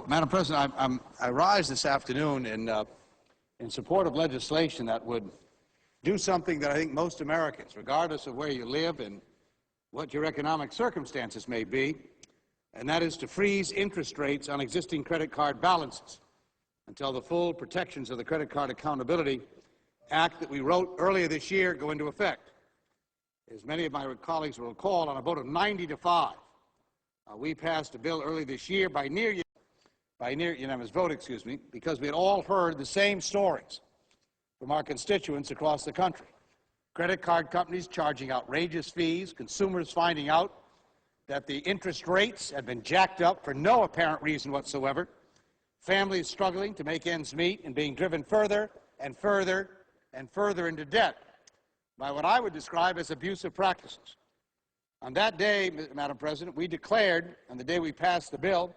Madam President, I rise this afternoon in support of legislation that would do something that I think most Americans, regardless of where you live and what your economic circumstances may be, and that is to freeze interest rates on existing credit card balances until the full protections of the Credit Card Accountability Act that we wrote earlier this year go into effect. As many of my colleagues will recall, on a vote of 90-5, we passed a bill early this year by near unanimous vote, because we had all heard the same stories from our constituents across the country. Credit card companies charging outrageous fees, consumers finding out that the interest rates had been jacked up for no apparent reason whatsoever, families struggling to make ends meet and being driven further and further and further into debt by what I would describe as abusive practices. On that day, Madam President, we declared, on the day we passed the bill,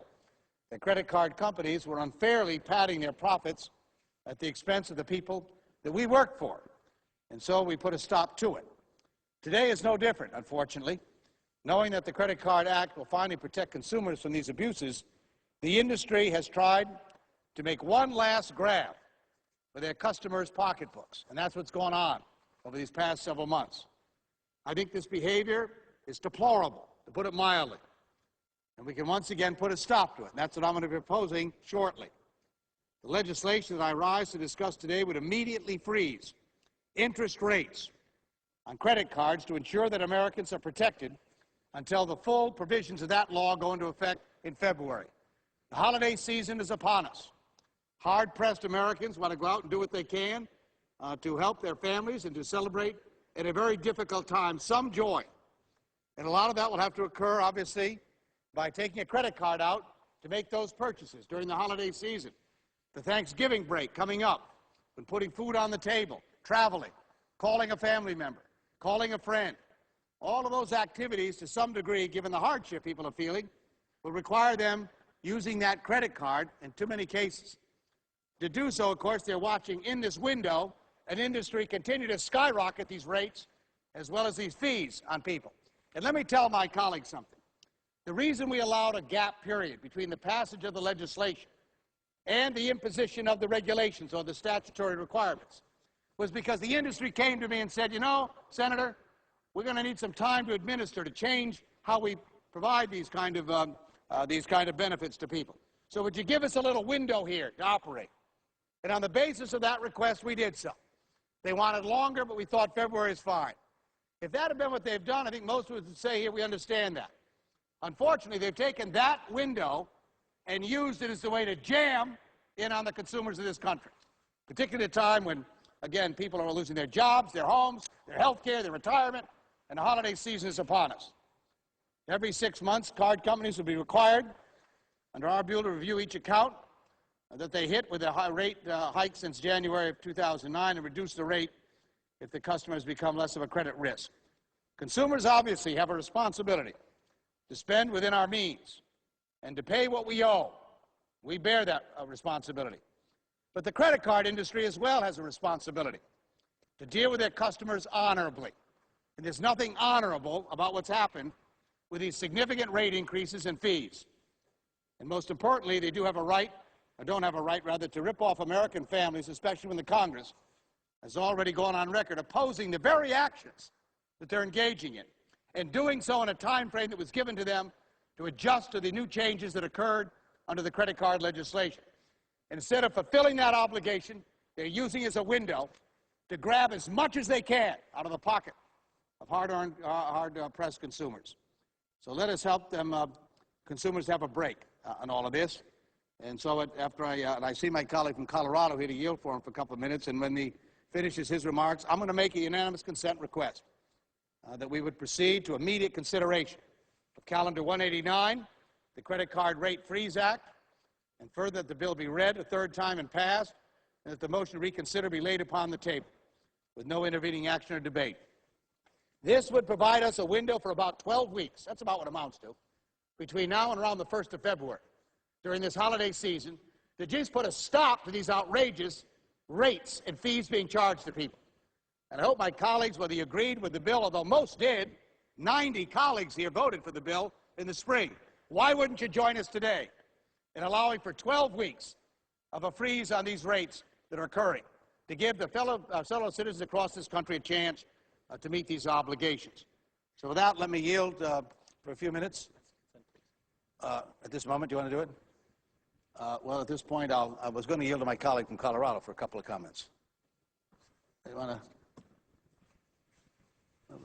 that credit card companies were unfairly padding their profits at the expense of the people that we work for, and so we put a stop to it. Today is no different, unfortunately. Knowing that the Credit Card Act will finally protect consumers from these abuses, the industry has tried to make one last grab for their customers' pocketbooks, and that's what's gone on over these past several months. I think this behavior is deplorable, to put it mildly, and we can once again put a stop to it, and that's what I'm going to be proposing shortly. The legislation that I rise to discuss today would immediately freeze interest rates on credit cards to ensure that Americans are protected until the full provisions of that law go into effect in February. The holiday season is upon us. Hard-pressed Americans want to go out and do what they can to help their families and to celebrate at a very difficult time some joy. And a lot of that will have to occur, obviously, by taking a credit card out to make those purchases during the holiday season. The Thanksgiving break coming up, when putting food on the table, traveling, calling a family member, calling a friend. All of those activities, to some degree, given the hardship people are feeling, will require them using that credit card in too many cases. To do so, of course, they're watching in this window an industry continue to skyrocket these rates as well as these fees on people. And let me tell my colleagues something. The reason we allowed a gap period between the passage of the legislation and the imposition of the regulations or the statutory requirements was because the industry came to me and said, you know, Senator, we're going to need some time to administer, to change how we provide these kind of benefits to people. So would you give us a little window here to operate? And on the basis of that request, we did so. They wanted longer, but we thought February is fine. If that had been what they've done, I think most of us would say here, we understand that. Unfortunately, they've taken that window and used it as a way to jam in on the consumers of this country, particularly at a time when, again, people are losing their jobs, their homes, their health care, their retirement, and the holiday season is upon us. Every 6 months, card companies will be required, under our bill, to review each account that they hit with a high rate hike since January of 2009 and reduce the rate if the customer has become less of a credit risk. Consumers obviously have a responsibility to spend within our means and to pay what we owe. We bear that responsibility. But the credit card industry as well has a responsibility to deal with their customers honorably. And there's nothing honorable about what's happened with these significant rate increases and fees. And most importantly, they do have a right, or don't have a right, rather, to rip off American families, especially when the Congress has already gone on record opposing the very actions that they're engaging in, and doing so in a time frame that was given to them to adjust to the new changes that occurred under the credit card legislation. And instead of fulfilling that obligation, they're using it as a window to grab as much as they can out of the pocket of hard-pressed consumers. So let us help them, consumers, have a break on all of this. And so after I see my colleague from Colorado here to yield for him for a couple of minutes, and when he finishes his remarks, I'm going to make a unanimous consent request that we would proceed to immediate consideration of Calendar 189, the Credit Card Rate Freeze Act, and further that the bill be read a third time and passed, and that the motion to reconsider be laid upon the table with no intervening action or debate. This would provide us a window for about 12 weeks, that's about what it amounts to, between now and around the 1st of February, during this holiday season, to just put a stop to these outrageous rates and fees being charged to people. And I hope my colleagues, whether you agreed with the bill, although most did, 90 colleagues here voted for the bill in the spring. Why wouldn't you join us today in allowing for 12 weeks of a freeze on these rates that are occurring to give the fellow citizens across this country a chance to meet these obligations. So with that, let me yield for a few minutes. At this moment, do you want to do it? Well, at this point, I was going to yield to my colleague from Colorado for a couple of comments. You want to?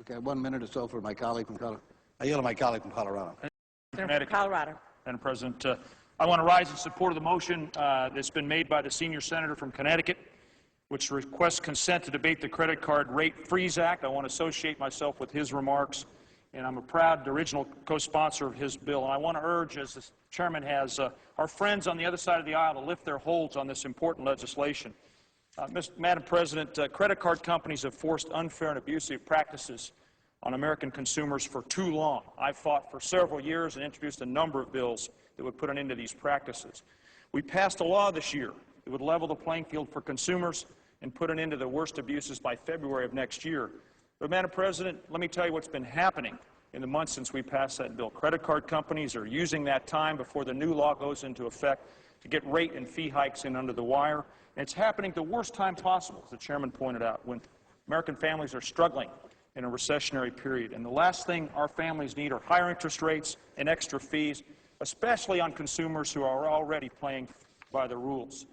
Okay, 1 minute or so for my colleague from Colorado. I yield to my colleague from Colorado. Colorado. Madam President, I want to rise in support of the motion that's been made by the senior senator from Connecticut, which requests consent to debate the Credit Card Rate Freeze Act. I want to associate myself with his remarks, and I'm a proud original co-sponsor of his bill. And I want to urge, as the chairman has, our friends on the other side of the aisle to lift their holds on this important legislation. Madam President, credit card companies have forced unfair and abusive practices on American consumers for too long. I've fought for several years and introduced a number of bills that would put an end to these practices. We passed a law this year that would level the playing field for consumers and put an end to the worst abuses by February of next year. But, Madam President, let me tell you what's been happening in the months since we passed that bill. Credit card companies are using that time before the new law goes into effect to get rate and fee hikes in under the wire. And it's happening at the worst time possible, as the chairman pointed out, when American families are struggling in a recessionary period. And the last thing our families need are higher interest rates and extra fees, especially on consumers who are already playing by the rules.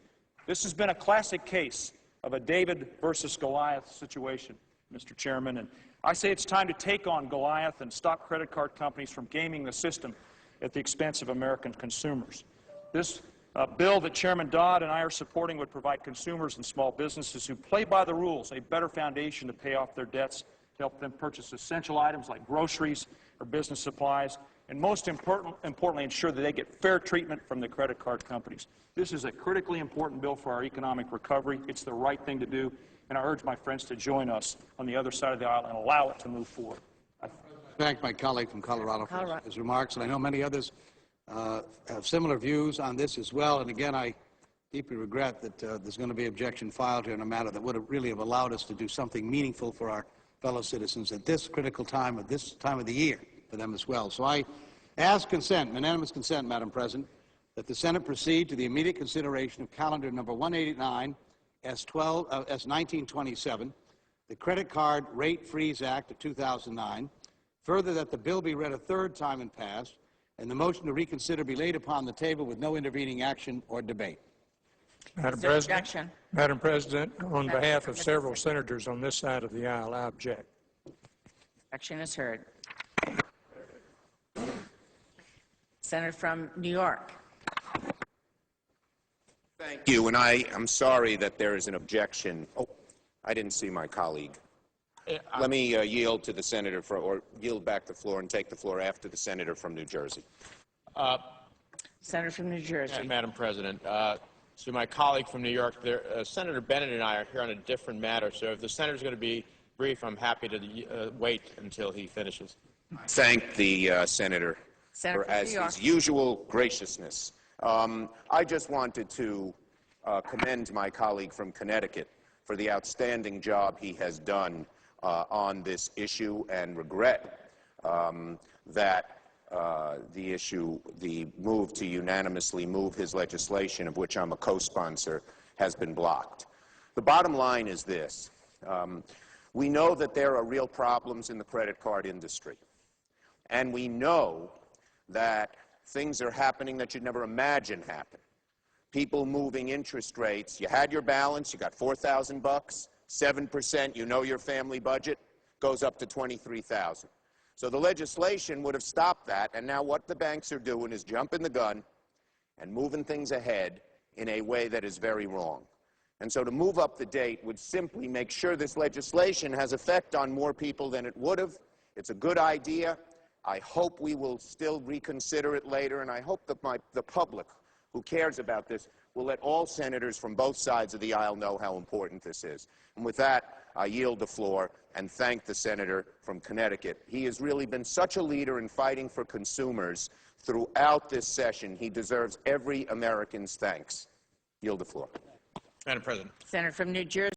This has been a classic case of a David versus Goliath situation, Mr. Chairman, and I say it's time to take on Goliath and stop credit card companies from gaming the system at the expense of American consumers. This bill that Chairman Dodd and I are supporting would provide consumers and small businesses who play by the rules a better foundation to pay off their debts, to help them purchase essential items like groceries or business supplies, and most importantly, ensure that they get fair treatment from the credit card companies. This is a critically important bill for our economic recovery. It's the right thing to do, and I urge my friends to join us on the other side of the aisle and allow it to move forward. I thank my colleague from Colorado for his remarks, and I know many others have similar views on this as well. And again, I deeply regret that there's going to be objection filed here in a matter that would have really have allowed us to do something meaningful for our fellow citizens at this critical time, at this time of the year for them as well. So I ask consent, unanimous consent, Madam President, that the Senate proceed to the immediate consideration of calendar number 189 S1927, the Credit Card Rate Freeze Act of 2009. Further, that the bill be read a third time and passed, and the motion to reconsider be laid upon the table with no intervening action or debate. Madam President, on behalf of several senators on this side of the aisle, I object. Objection is heard. Senator from New York. Thank you, and I am sorry that there is an objection. Oh, I didn't see my colleague. Let me yield to the senator or yield back the floor and take the floor after the senator from New Jersey. Senator from New Jersey. Madam President, to my colleague from New York, Senator Bennett and I are here on a different matter, so if the senator is going to be brief, I'm happy to wait until he finishes. Thank the senator for, as his usual, graciousness. I just wanted to commend my colleague from Connecticut for the outstanding job he has done on this issue, and regret that the move to unanimously move his legislation, of which I'm a co-sponsor, has been blocked. The bottom line is this. We know that there are real problems in the credit card industry, and we know that things are happening that you'd never imagine happen. People moving interest rates. You had your balance, you got $4,000 bucks, 7%, you know your family budget, goes up to $23,000. So the legislation would have stopped that, and now what the banks are doing is jumping the gun and moving things ahead in a way that is very wrong. And so to move up the date would simply make sure this legislation has effect on more people than it would have. It's a good idea. I hope we will still reconsider it later, and I hope that the public who cares about this will let all senators from both sides of the aisle know how important this is. And with that, I yield the floor and thank the senator from Connecticut. He has really been such a leader in fighting for consumers throughout this session. He deserves every American's thanks. Yield the floor. Madam President. Senator from New Jersey.